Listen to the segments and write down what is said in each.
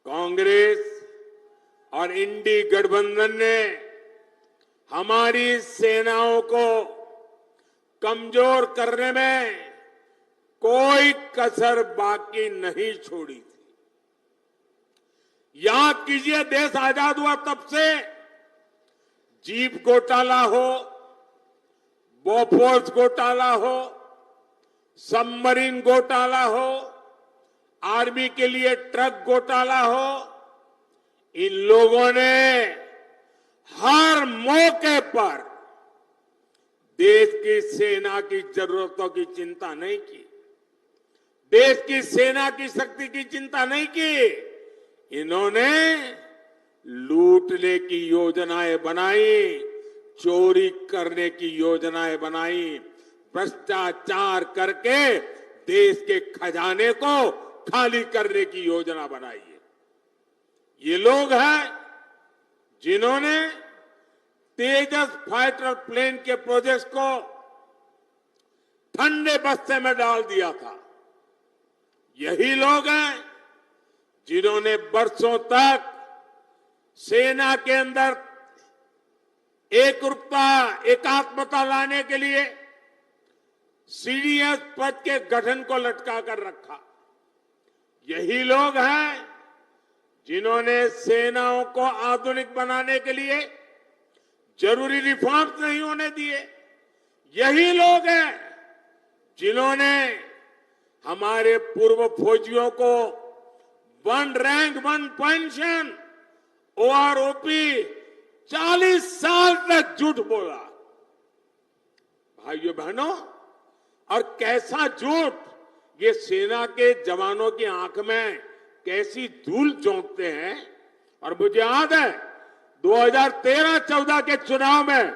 कांग्रेस और इंडी गठबंधन ने हमारी सेनाओं को कमजोर करने में कोई कसर बाकी नहीं छोड़ी थी। याद कीजिए, देश आजाद हुआ तब से जीप घोटाला हो, बोफोर्स घोटाला हो, सबमरीन घोटाला हो, आर्मी के लिए ट्रक घोटाला हो, इन लोगों ने हर मौके पर देश की सेना की जरूरतों की चिंता नहीं की, देश की सेना की शक्ति की चिंता नहीं की। इन्होंने लूटने की योजनाएं बनाई, चोरी करने की योजनाएं बनाई, भ्रष्टाचार करके देश के खजाने को खाली करने की योजना बनाई है। ये लोग हैं जिन्होंने तेजस फाइटर प्लेन के प्रोजेक्ट को ठंडे बस्ते में डाल दिया था। यही लोग हैं जिन्होंने बरसों तक सेना के अंदर एकरूपता, एकात्मता लाने के लिए सीडीएस पद के गठन को लटका कर रखा। यही लोग हैं जिन्होंने सेनाओं को आधुनिक बनाने के लिए जरूरी रिफॉर्म्स नहीं होने दिए। यही लोग हैं जिन्होंने हमारे पूर्व फौजियों को 1 रैंक 1 पेंशन, ओआरओपी 40 साल तक झूठ बोला। भाइयों बहनों, और कैसा झूठ, ये सेना के जवानों की आंख में कैसी धूल झोंकते हैं। और मुझे याद है 2013-14 के चुनाव में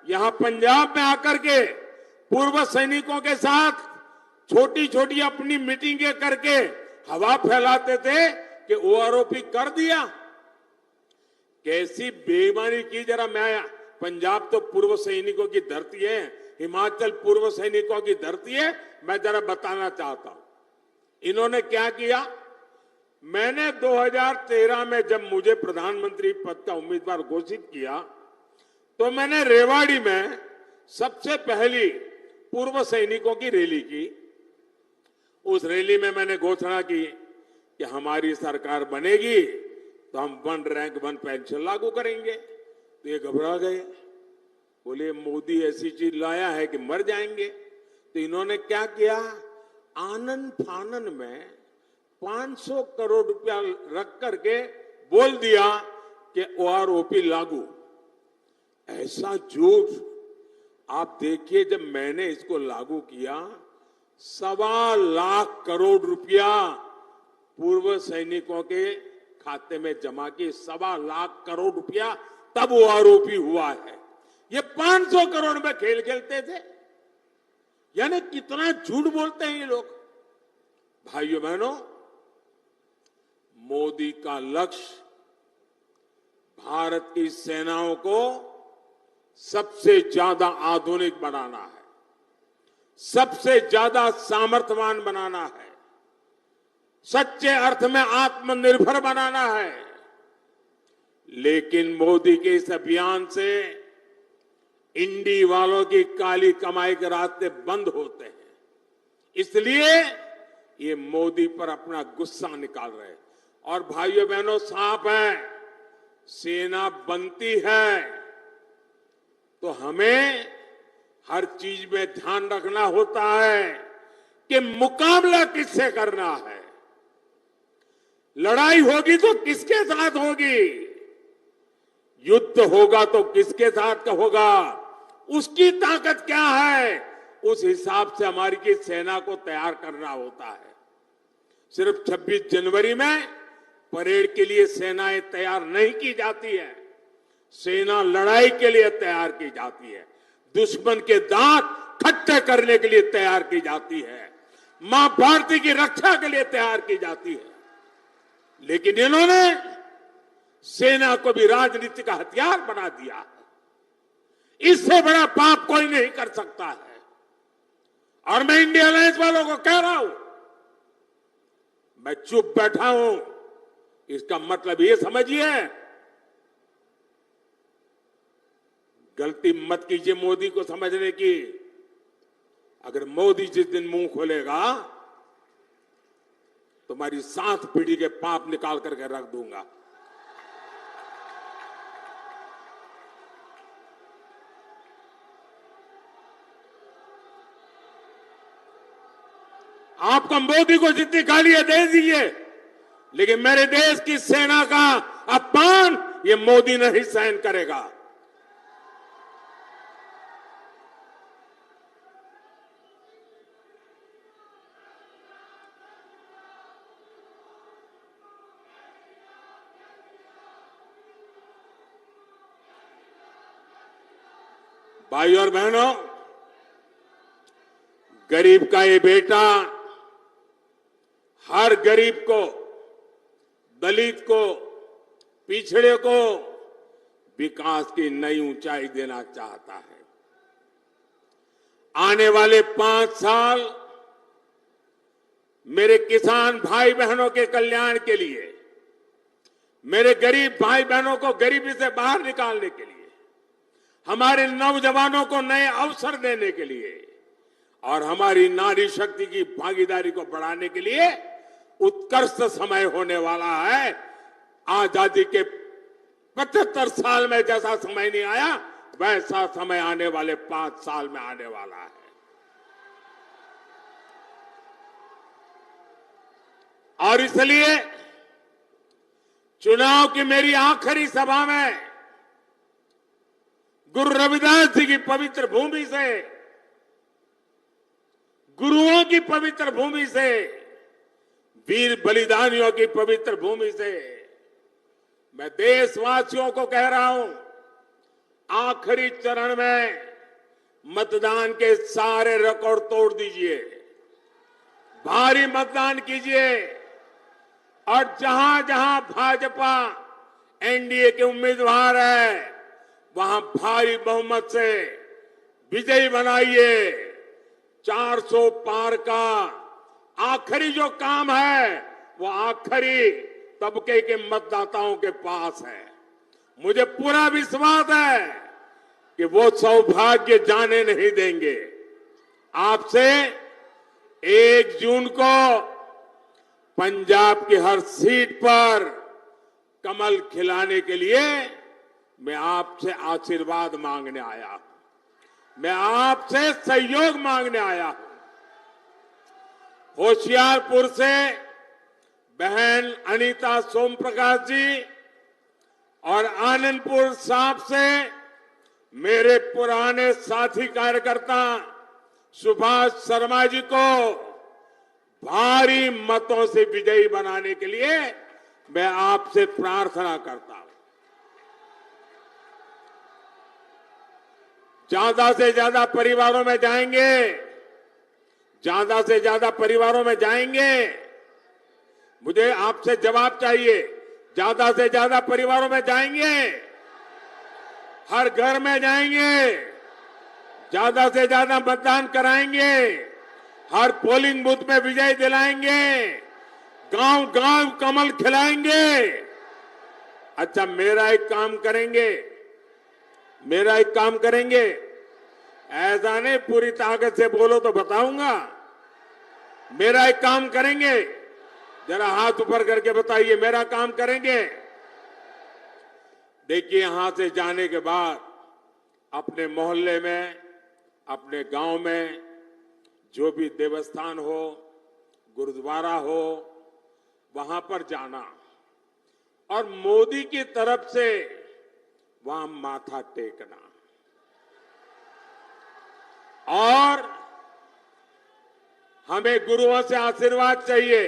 यहां पंजाब में आकर के पूर्व सैनिकों के साथ छोटी छोटी अपनी मीटिंगें करके हवा फैलाते थे कि ओआरओपी कर दिया। कैसी बेईमानी की। जरा मैं, पंजाब तो पूर्व सैनिकों की धरती है, हिमाचल पूर्व सैनिकों की धरती है, मैं जरा बताना चाहता हूं इन्होंने क्या किया। मैंने 2013 में जब मुझे प्रधानमंत्री पद का उम्मीदवार घोषित किया तो मैंने रेवाड़ी में सबसे पहली पूर्व सैनिकों की रैली की। उस रैली में मैंने घोषणा की कि हमारी सरकार बनेगी तो हम 1 रैंक 1 पेंशन लागू करेंगे। तो ये घबरा गए, बोले मोदी ऐसी चीज लाया है कि मर जाएंगे। तो इन्होंने क्या किया, आनन फानन में 500 करोड़ रुपया रख करके बोल दिया कि ओआरओपी लागू। ऐसा झूठ। आप देखिए, जब मैंने इसको लागू किया 1.25 लाख करोड़ रुपया पूर्व सैनिकों के खाते में जमा किए। 1.25 लाख करोड़ रुपया तब ओआरओपी हुआ है। ये 500 करोड़ में खेल खेलते थे। यानी कितना झूठ बोलते हैं ये लोग। भाइयों बहनों, मोदी का लक्ष्य भारत की सेनाओं को सबसे ज्यादा आधुनिक बनाना है, सबसे ज्यादा सामर्थ्यवान बनाना है, सच्चे अर्थ में आत्मनिर्भर बनाना है। लेकिन मोदी के इस अभियान से इंडी वालों की काली कमाई के रास्ते बंद होते हैं। इसलिए ये मोदी पर अपना गुस्सा निकाल रहे हैं। और भाइयों बहनों, साफ है, सेना बनती है तो हमें हर चीज में ध्यान रखना होता है कि मुकाबला किससे करना है। लड़ाई होगी तो किसके साथ होगी, युद्ध होगा तो किसके साथ का होगा, उसकी ताकत क्या है, उस हिसाब से हमारी की सेना को तैयार करना होता है। सिर्फ 26 जनवरी में परेड के लिए सेनाएं तैयार नहीं की जाती है। सेना लड़ाई के लिए तैयार की जाती है, दुश्मन के दांत खट्टे करने के लिए तैयार की जाती है, मां भारती की रक्षा के लिए तैयार की जाती है। लेकिन इन्होंने सेना को भी राजनीति का हथियार बना दिया है। इससे बड़ा पाप कोई नहीं कर सकता है। और मैं इंडिया अलायंस वालों को कह रहा हूं, मैं चुप बैठा हूं, इसका मतलब ये समझिए, गलती मत कीजिए मोदी को समझने की। अगर मोदी जिस दिन मुंह खोलेगा, तुम्हारी 7 पीढ़ी के पाप निकाल करके रख दूंगा। आपको मोदी को जितनी गालियां दे दीजिए, लेकिन मेरे देश की सेना का अपमान ये मोदी नहीं सहन करेगा। भाई और बहनों, गरीब का ये बेटा हर गरीब को, दलित को, पिछड़े को विकास की नई ऊंचाई देना चाहता है। आने वाले 5 साल मेरे किसान भाई बहनों के कल्याण के लिए, मेरे गरीब भाई बहनों को गरीबी से बाहर निकालने के लिए, हमारे नौजवानों को नए अवसर देने के लिए और हमारी नारी शक्ति की भागीदारी को बढ़ाने के लिए उत्कृष्ट समय होने वाला है। आजादी के 75 साल में जैसा समय नहीं आया, वैसा समय आने वाले 5 साल में आने वाला है। और इसलिए चुनाव की मेरी आखिरी सभा में गुरु रविदास जी की पवित्र भूमि से, गुरुओं की पवित्र भूमि से, वीर बलिदानियों की पवित्र भूमि से मैं देशवासियों को कह रहा हूं, आखिरी चरण में मतदान के सारे रिकॉर्ड तोड़ दीजिए, भारी मतदान कीजिए और जहां जहां भाजपा एनडीए के उम्मीदवार है, वहां भारी बहुमत से विजयी बनाइए। 400 पार का आखिरी जो काम है, वो आखिरी तबके के मतदाताओं के पास है। मुझे पूरा विश्वास है कि वो सौभाग्य जाने नहीं देंगे। आपसे 1 जून को पंजाब की हर सीट पर कमल खिलाने के लिए मैं आपसे आशीर्वाद मांगने आया हूं, मैं आपसे सहयोग मांगने आया हूं। होशियारपुर से बहन अनीता सोमप्रकाश जी और आनंदपुर साहब से मेरे पुराने साथी कार्यकर्ता सुभाष शर्मा जी को भारी मतों से विजयी बनाने के लिए मैं आपसे प्रार्थना करता हूं। ज्यादा से ज्यादा परिवारों में जाएंगे, ज्यादा से ज्यादा परिवारों में जाएंगे। मुझे आपसे जवाब चाहिए, ज्यादा से ज्यादा परिवारों में जाएंगे, हर घर में जाएंगे, ज्यादा से ज्यादा मतदान कराएंगे, हर पोलिंग बूथ में विजय दिलाएंगे, गांव गांव कमल खिलाएंगे। अच्छा, मेरा एक काम करेंगे, मेरा एक काम करेंगे, ऐसा नहीं पूरी ताकत से बोलो तो बताऊंगा। मेरा एक काम करेंगे, जरा हाथ ऊपर करके बताइए, मेरा काम करेंगे। देखिए, यहां से जाने के बाद अपने मोहल्ले में, अपने गांव में जो भी देवस्थान हो, गुरुद्वारा हो, वहां पर जाना और मोदी की तरफ से वहां माथा टेकना और हमें गुरुओं से आशीर्वाद चाहिए,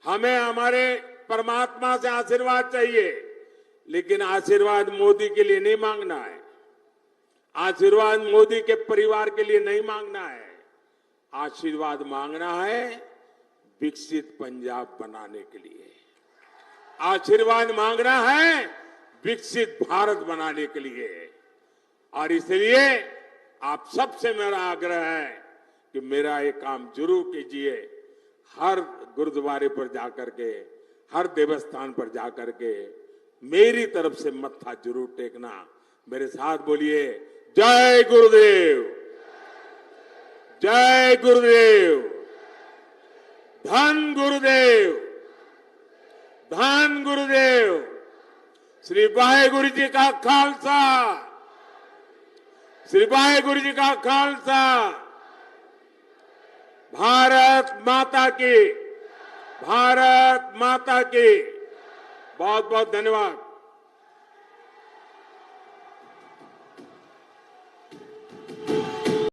हमें हमारे परमात्मा से आशीर्वाद चाहिए, लेकिन आशीर्वाद मोदी के लिए नहीं मांगना है, आशीर्वाद मोदी के परिवार के लिए नहीं मांगना है। आशीर्वाद मांगना है विकसित पंजाब बनाने के लिए, आशीर्वाद मांगना है विकसित भारत बनाने के लिए। और इसलिए आप सबसे मेरा आग्रह है कि मेरा ये काम जरूर कीजिए। हर गुरुद्वारे पर जाकर के, हर देवस्थान पर जाकर के मेरी तरफ से मत्था जरूर टेकना। मेरे साथ बोलिए, जय गुरुदेव, जय गुरुदेव, धन गुरुदेव, धन गुरुदेव। श्री वाहेगुरु जी का खालसा, श्री वाहेगुरु जी का खालसा। भारत माता की, भारत माता की। बहुत बहुत धन्यवाद।